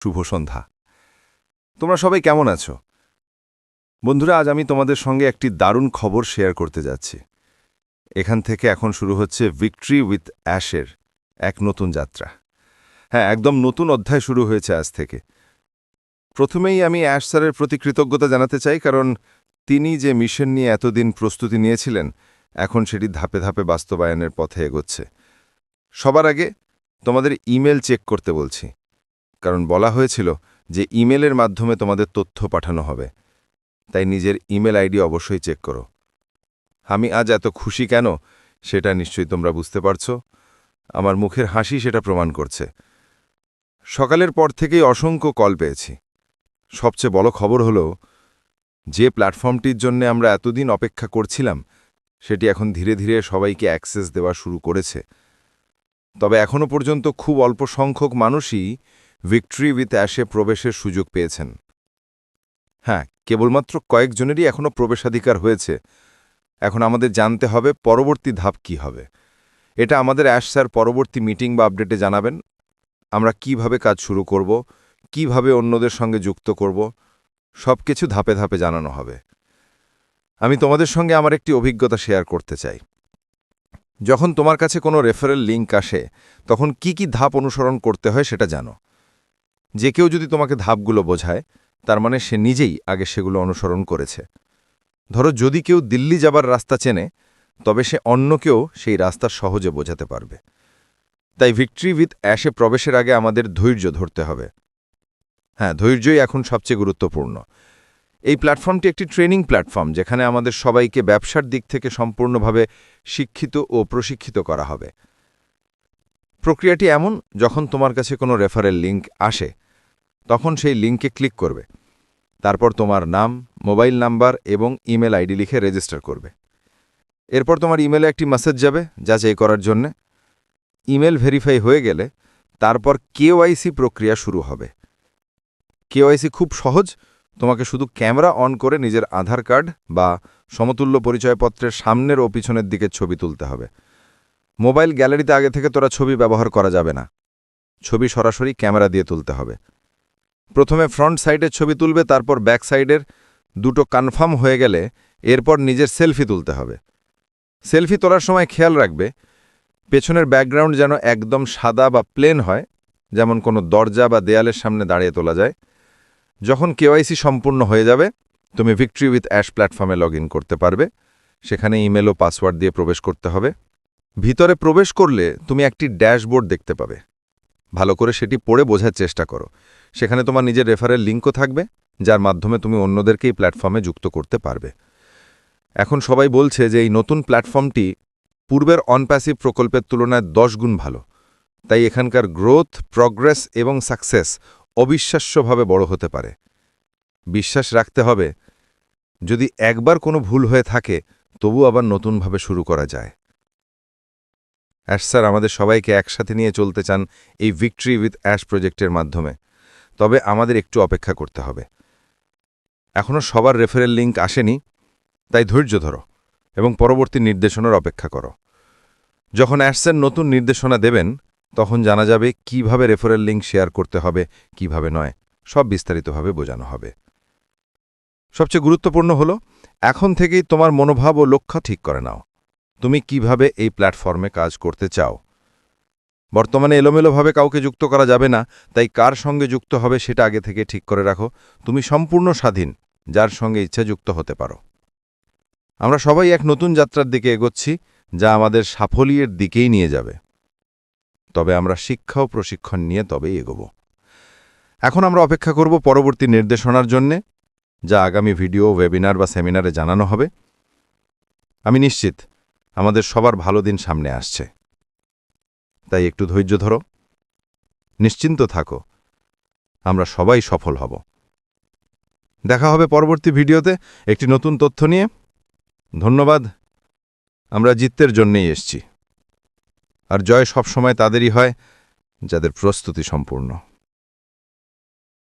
শুভ সন্ধ্যা। তোমরা সবাই কেমন আছো? বন্ধুরা, আজ আমি তোমাদের সঙ্গে একটি দারুণ খবর শেয়ার করতে যাচ্ছি। এখান থেকে এখন শুরু হচ্ছে ভিক্টরি উইথ অ্যাশের এক নতুন যাত্রা। হ্যাঁ, একদম নতুন অধ্যায় শুরু হয়েছে আজ থেকে। প্রথমেই আমি অ্যাশ স্যারের প্রতি কৃতজ্ঞতা জানাতে চাই, কারণ তিনি যে মিশন নিয়ে এতদিন প্রস্তুতি নিয়েছিলেন, এখন সেটি ধাপে ধাপে বাস্তবায়নের পথে এগোচ্ছে। সবার আগে তোমাদের ইমেল চেক করতে বলছি, কারণ বলা হয়েছিল যে ইমেলের মাধ্যমে তোমাদের তথ্য পাঠানো হবে। তাই নিজের ইমেল আইডি অবশ্যই চেক করো। আমি আজ এত খুশি কেন সেটা নিশ্চয়ই তোমরা বুঝতে পারছো। আমার মুখের হাসি সেটা প্রমাণ করছে। সকালের পর থেকেই অসংখ্য কল পেয়েছি। সবচেয়ে বড় খবর হলো, যে প্ল্যাটফর্মটির জন্য আমরা এতদিন অপেক্ষা করছিলাম সেটি এখন ধীরে ধীরে সবাইকে অ্যাক্সেস দেওয়া শুরু করেছে। তবে এখনও পর্যন্ত খুব অল্প সংখ্যক মানুষই ভিক্টরি উইথ অ্যাশে প্রবেশের সুযোগ পেয়েছেন। হ্যাঁ, কেবলমাত্র কয়েকজনেরই এখনও প্রবেশাধিকার হয়েছে। এখন আমাদের জানতে হবে পরবর্তী ধাপ কি হবে। এটা আমাদের অ্যাশ স্যার পরবর্তী মিটিং বা আপডেটে জানাবেন। আমরা কিভাবে কাজ শুরু করব, কিভাবে অন্যদের সঙ্গে যুক্ত করব, সবকিছু ধাপে ধাপে জানানো হবে। আমি তোমাদের সঙ্গে আমার একটি অভিজ্ঞতা শেয়ার করতে চাই। যখন তোমার কাছে কোনো রেফারেল লিঙ্ক আসে, তখন কি কি ধাপ অনুসরণ করতে হয় সেটা জানো। যে কেউ যদি তোমাকে ধাপগুলো বোঝায়, তার মানে সে নিজেই আগে সেগুলো অনুসরণ করেছে। ধরো, যদি কেউ দিল্লি যাবার রাস্তা চেনে, তবে সে অন্যকেও সেই রাস্তা সহজে বোঝাতে পারবে। তাই ভিক্টরি উইথ অ্যাশে প্রবেশের আগে আমাদের ধৈর্য ধরতে হবে। হ্যাঁ, ধৈর্যই এখন সবচেয়ে গুরুত্বপূর্ণ। এই প্ল্যাটফর্মটি একটি ট্রেনিং প্ল্যাটফর্ম, যেখানে আমাদের সবাইকে ব্যবসার দিক থেকে সম্পূর্ণভাবে শিক্ষিত ও প্রশিক্ষিত করা হবে। প্রক্রিয়াটি এমন, যখন তোমার কাছে কোনো রেফারেল লিঙ্ক আসে, তখন সেই লিঙ্কে ক্লিক করবে। তারপর তোমার নাম, মোবাইল নাম্বার এবং ইমেল আইডি লিখে রেজিস্টার করবে। এরপর তোমার ইমেলে একটি মেসেজ যাবে যাচাই করার জন্য। ইমেল ভেরিফাই হয়ে গেলে তারপর কেওয়াইসি প্রক্রিয়া শুরু হবে। কেওয়াইসি খুব সহজ। তোমাকে শুধু ক্যামেরা অন করে নিজের আধার কার্ড বা সমতুল্য পরিচয়পত্রের সামনের ও পিছনের দিকে ছবি তুলতে হবে। মোবাইল গ্যালারিতে আগে থেকে তোরা ছবি ব্যবহার করা যাবে না। ছবি সরাসরি ক্যামেরা দিয়ে তুলতে হবে। প্রথমে ফ্রন্ট সাইডের ছবি তুলবে, তারপর ব্যাক সাইডের। দুটো কনফার্ম হয়ে গেলে এরপর নিজের সেলফি তুলতে হবে। সেলফি তোলার সময় খেয়াল রাখবে পেছনের ব্যাকগ্রাউন্ড যেন একদম সাদা বা প্লেন হয়, যেমন কোনো দরজা বা দেয়ালের সামনে দাঁড়িয়ে তোলা যায়। যখন কেওয়াইসি সম্পূর্ণ হয়ে যাবে, তুমি ভিক্টরি উইথ অ্যাশ প্ল্যাটফর্মে লগ ইন করতে পারবে। সেখানে ইমেল ও পাসওয়ার্ড দিয়ে প্রবেশ করতে হবে। ভিতরে প্রবেশ করলে তুমি একটি ড্যাশবোর্ড দেখতে পাবে। ভালো করে সেটি পড়ে বোঝার চেষ্টা করো। সেখানে তোমার নিজের রেফারেল লিঙ্কও থাকবে, যার মাধ্যমে তুমি অন্যদেরকে এই প্ল্যাটফর্মে যুক্ত করতে পারবে। এখন সবাই বলছে যে এই নতুন প্ল্যাটফর্মটি পূর্বের অনপ্যাসিভ প্রকল্পের তুলনায় 10 গুণ ভালো। তাই এখানকার গ্রোথ, প্রগ্রেস এবং সাকসেস অবিশ্বাস্যভাবে বড় হতে পারে। বিশ্বাস রাখতে হবে, যদি একবার কোনো ভুল হয়ে থাকে, তবু আবার নতুনভাবে শুরু করা যায়। অ্যাশ স্যার আমাদের সবাইকে একসাথে নিয়ে চলতে চান এই ভিক্টরি উইথ অ্যাশ প্রজেক্টের মাধ্যমে। তবে আমাদের একটু অপেক্ষা করতে হবে। এখনও সবার রেফারেল লিঙ্ক আসেনি, তাই ধৈর্য ধরো এবং পরবর্তী নির্দেশনার অপেক্ষা করো। যখন অ্যাশ স্যার নতুন নির্দেশনা দেবেন, তখন জানা যাবে কিভাবে রেফারেল লিঙ্ক শেয়ার করতে হবে, কিভাবে নয়, সব বিস্তারিতভাবে বোঝানো হবে। সবচেয়ে গুরুত্বপূর্ণ হলো, এখন থেকেই তোমার মনোভাব ও লক্ষ্য ঠিক করে নাও। তুমি কিভাবে এই প্ল্যাটফর্মে কাজ করতে চাও। বর্তমানে এলোমেলোভাবে কাউকে যুক্ত করা যাবে না, তাই কার সঙ্গে যুক্ত হবে সেটা আগে থেকে ঠিক করে রাখো। তুমি সম্পূর্ণ স্বাধীন, যার সঙ্গে ইচ্ছা যুক্ত হতে পারো। আমরা সবাই এক নতুন যাত্রার দিকে এগোচ্ছি, যা আমাদের সাফল্যের দিকেই নিয়ে যাবে। তবে আমরা শিক্ষা ও প্রশিক্ষণ নিয়ে তবেই এগোব। এখন আমরা অপেক্ষা করব পরবর্তী নির্দেশনার জন্যে, যা আগামী ভিডিও, ওয়েবিনার বা সেমিনারে জানানো হবে। আমি নিশ্চিত আমাদের সবার ভালো দিন সামনে আসছে। তাই একটু ধৈর্য ধরো, নিশ্চিন্ত থাকো, আমরা সবাই সফল হব। দেখা হবে পরবর্তী ভিডিওতে একটি নতুন তথ্য নিয়ে। ধন্যবাদ। আমরা জিততের জন্যেই এসছি, আর জয় সবসময় তাদেরই হয় যাদের প্রস্তুতি সম্পূর্ণ।